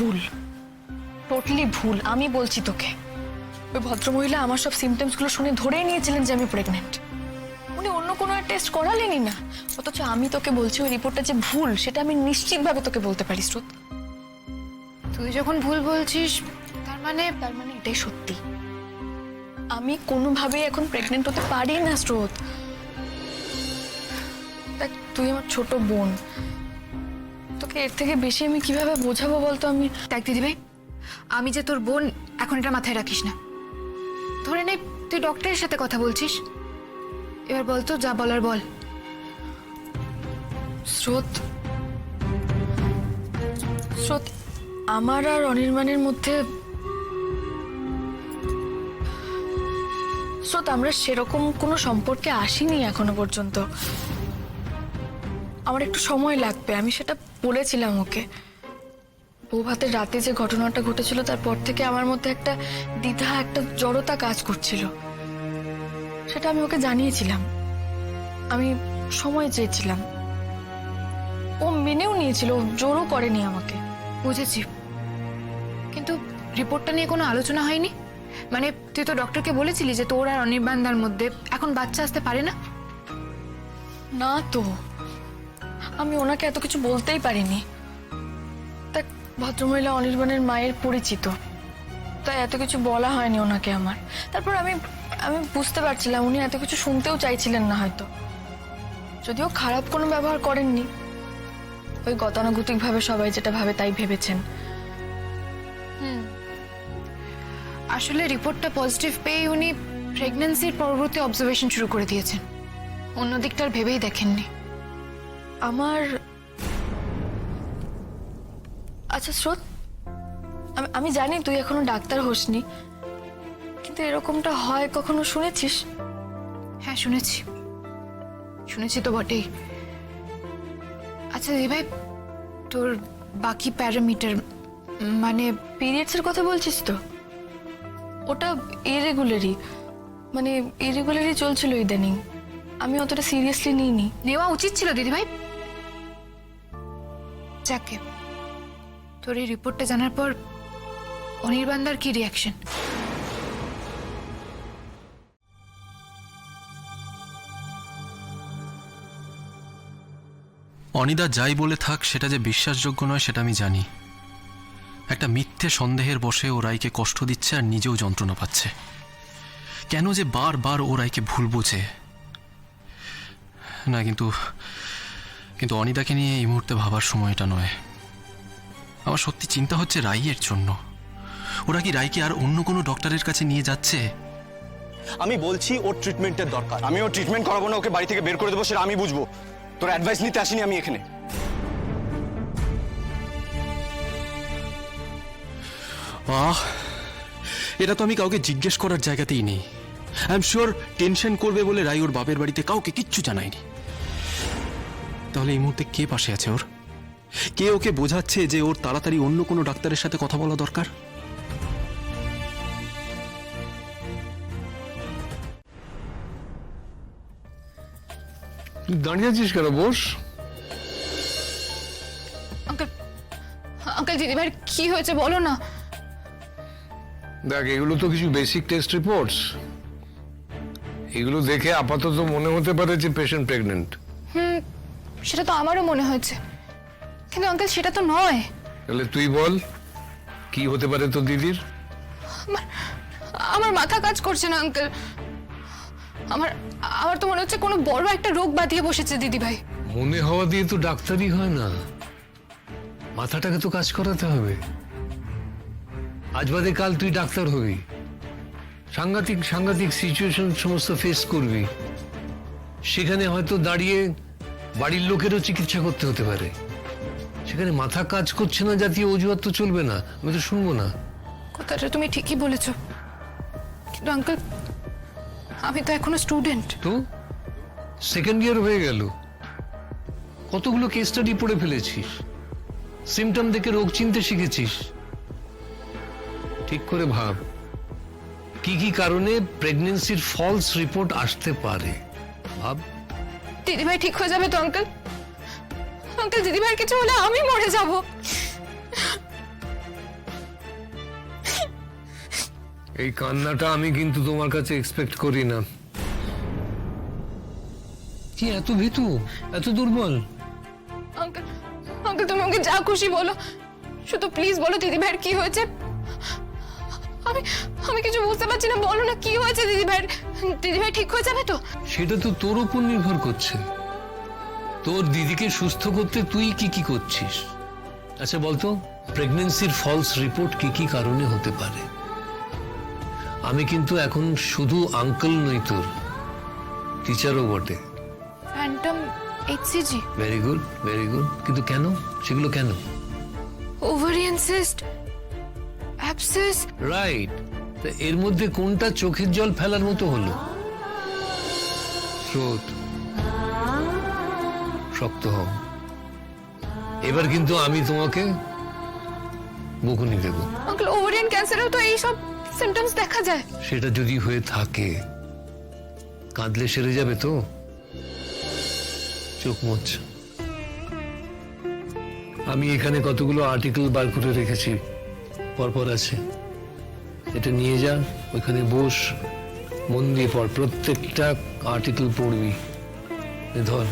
ভুল, টোটালি ভুল। আমি বলছি তোকে, ওই ভদ্রমহিলা আমার সব সিমটমসগুলো শুনে ধরেই নিয়েছিলেন যে আমি প্রেগনেন্ট। উনি অন্য কোনো টেস্ট করালেনই না, অথচ আমি তোকে বলছি ওই রিপোর্টটা যে ভুল সেটা আমি নিশ্চিতভাবে তোকে বলতে পারি স্রোত। তুই যখন ভুল বলছিস তার মানে এটাই সত্যি। আমি কোনোভাবেই এখন প্রেগনেন্ট হতে পারি না স্রোত। দেখ, তুই আমার ছোট বোন, তোকে এর থেকে বেশি আমি কিভাবে বোঝাবো বলতো? আমি দেখ দিদিভাই, আমি যে তোর বোন এখন এটা মাথায় রাখিস না। ধরে নে তুই ডক্টরের সাথে কথা বলছিস, এবার বল তো, যা বলার বল। স্রোত, স্রোত, আমার আর অনির্বাণের মধ্যে স্রোত, আমরা সেরকম কোনো সম্পর্কে আসিনি এখনো পর্যন্ত। আমার একটু সময় লাগবে, আমি সেটা বলেছিলাম ওকে। বৌভাতের রাতে যে ঘটনাটা ঘটেছিল তারপর থেকে আমার মধ্যে একটা দ্বিধা, একটা জড়তা কাজ করছিল। সেটা আমি ওকে জানিয়েছিলাম, আমি সময় চেয়েছিলাম। ও মেনেও নিয়েছিল, জোরও করেনি আমাকে। বুঝেছি, কিন্তু রিপোর্টটা নিয়ে কোনো আলোচনা হয়নি? মানে তুই তো ডক্টরকে বলেছিলি যে তোর আর অনির্বাণদার মধ্যে এখন বাচ্চা আসতে পারে না? না তো, আমি ওনাকে এত কিছু বলতেই পারিনি। দেখ, ভদ্রমহিলা অনির্বাণের মায়ের পরিচিত, তাই এত কিছু বলা হয়নি ওনাকে আমার। তারপর আমি বুঝতে পারছিলাম উনি এত কিছু শুনতেও চাইছিলেন না হয়তো। যদিও খারাপ কোনো ব্যবহার করেননি, ওই গতানুগতিক ভাবে সবাই যেটা ভাবে তাই ভেবেছেন। আসলে রিপোর্টটা পজিটিভ পেয়ে উনি প্রেগন্যান্সির পরবর্তী অবজারভেশন শুরু করে দিয়েছেন, অন্য দিকটার ভেবেই দেখেননি। আমার আচ্ছা স্রোত, আমি জানি তুই এখনো ডাক্তার হোসনি, কিন্তু এরকমটা হয় কখনো শুনেছিস? হ্যাঁ শুনেছি, শুনেছি তো বটেই। আচ্ছা দিদিভাই, তোর বাকি প্যারামিটার মানে পিরিয়ডসের কথা বলছিস তো? ওটা ইরেগুলারই, মানে ইরেগুলারই চলছিল ইদানিং। আমি অতটা সিরিয়াসলি নিইনি। নেওয়া উচিত ছিল দিদিভাই। যাকে তোর এই রিপোর্টটা জানার পর অনির্বাণদার কি রিয়াকশন? অনিদা যাই বলে থাক, সেটা যে বিশ্বাসযোগ্য নয় সেটা আমি জানি। একটা মিথ্যে সন্দেহের বশে ও রাইকে কষ্ট দিচ্ছে আর নিজেও যন্ত্রণা পাচ্ছে। কেন যে বারবার ও রাইকে ভুল বোঝে না, কিন্তু অনিদাকে নিয়ে এই মুহূর্তে ভাবার সময়টা নয়। আমার সত্যি চিন্তা হচ্ছে রাইয়ের জন্য। ওরা কি রাইকে আর অন্য কোনো ডক্টরের কাছে নিয়ে যাচ্ছে? আমি বলছি ওর ট্রিটমেন্টের দরকার। আমি ওর ট্রিটমেন্ট করাবো না, ওকে বাড়ি থেকে বের করে দেবো, সেটা আমি বুঝবো। তোর অ্যাডভাইস নিতে আসিনি আমি এখানে। এটা তো আমি কাউকে জিজ্ঞেস করার জায়গাতেই নেই। আই এম শিওর টেনশন করবে বলে রাই ওর বাপের বাড়িতে কাউকে কিচ্ছু জানায়নি। তাহলে এই মুহূর্তে কে পাশে আছে ওর? কে ওকে বোঝাচ্ছে যে ওর তাড়াতাড়ি অন্য কোনো ডাক্তারের সাথে কথা বলা দরকার? দাঁড়িয়ে আছিস কেন? বস। আঙ্কেল, আঙ্কেল দিদিভাই কি হয়েছে বলো না। দেখ, এগুলো তো কিছু বেসিক টেস্ট রিপোর্টস। এগুলো দেখে আপাতত মনে হতে পারে যে পেশেন্ট প্রেগনেন্ট। সেটা তো আমারও মনে হয়েছে, কিন্তু আঙ্কেল সেটা তো নয়। তাহলে তুই বল, কি হতে পারে তোর দিদির? আমার মাথা কাজ করছে না আঙ্কেল। আমার তো মনে হচ্ছে কোনো বড় একটা রোগ বাঁধিয়ে বসেছে দিদিভাই। মনে হওয়া দিয়ে তো ডাক্তারই হয় না, মাথাটাকে তো কাজ করাতে হবে। আজ বাদে কাল তুই ডাক্তার হবি, সাংঘাতিক সাংঘাতিক সিচুয়েশন সমস্ত ফেস করবি। সেখানে হয়তো দাঁড়িয়ে বাড়ির লোকেরও চিকিৎসা করতে হতে পারে। সেখানে মাথা কাজ করছে না জাতীয় অজুহাত তো চলবে না, আমি তো শুনবো না। কথাটা তুমি ঠিকই বলেছ, কিন্তু আঙ্কেল আমি তো এখনো স্টুডেন্ট। তো সেকেন্ড ইয়ার হয়ে গেল, কতগুলো কেস স্টাডি পড়ে ফেলেছিস, সিমটম দেখে রোগ চিনতে শিখেছিস। ঠিক করে ভাব, কি কি কারণে প্রেগন্যান্সির ফলস রিপোর্ট আসতে পারে। ভাব। দিদিভাই ঠিক হয়ে যাবে তো আঙ্কেল? আঙ্কেল দিদিভাইয়ের কিছু হলে আমি মরে যাব। এই কান্নাটা আমি কিন্তু তোমার কাছে এক্সপেক্ট করি না। কি এত ভীতু, এত দুর্বল? আঙ্কেল আঙ্কেল তুমি ওকে যা খুশি বলো, শুধু প্লিজ বলো দিদি ভাইয়ের কি হয়েছে। আমি আমি কিছু বুঝতে পারছি না, বলো না কি হয়েছে দিদি ভাইয়ের। দিদি ভাই ঠিক হয়ে যাবে তো? সেটা তো তোর উপর নির্ভর করছে। তোর দিদিকে সুস্থ করতে তুই কি কি করছিস? আচ্ছা বলতো, প্রেগন্যান্সির ফলস রিপোর্ট কি কি কারণে হতে পারে? আমি কিন্তু এখন শুধু আঙ্কেল নই, তোর টিচারও বটে। Phantom HCG, very good, very good. কিন্তু কেন, সেগুলো কেন? Ovarian cyst, abscess. রাইট। এর মধ্যে কোনটা চোখের জল ফেলার মতো হলো? স্রোত, শক্ত হও। এবার কিন্তু আমি তোমাকে বকুনি দেব। আঙ্কেল ওভারিয়ান ক্যান্সারেও তো এই সব সিমটমস দেখা যায়। সেটা যদি হয়ে থাকে, কাঁদলে সেরে যাবে তো? চোখ মোচ। আমি এখানে কতগুলো আর্টিকেল বার করে রেখেছি, পরপর আছে। এটা নিয়ে যা, ওইখানে বস, মন দিয়ে পড়, প্রত্যেকটা আর্টিকেল পড়বি। ধর।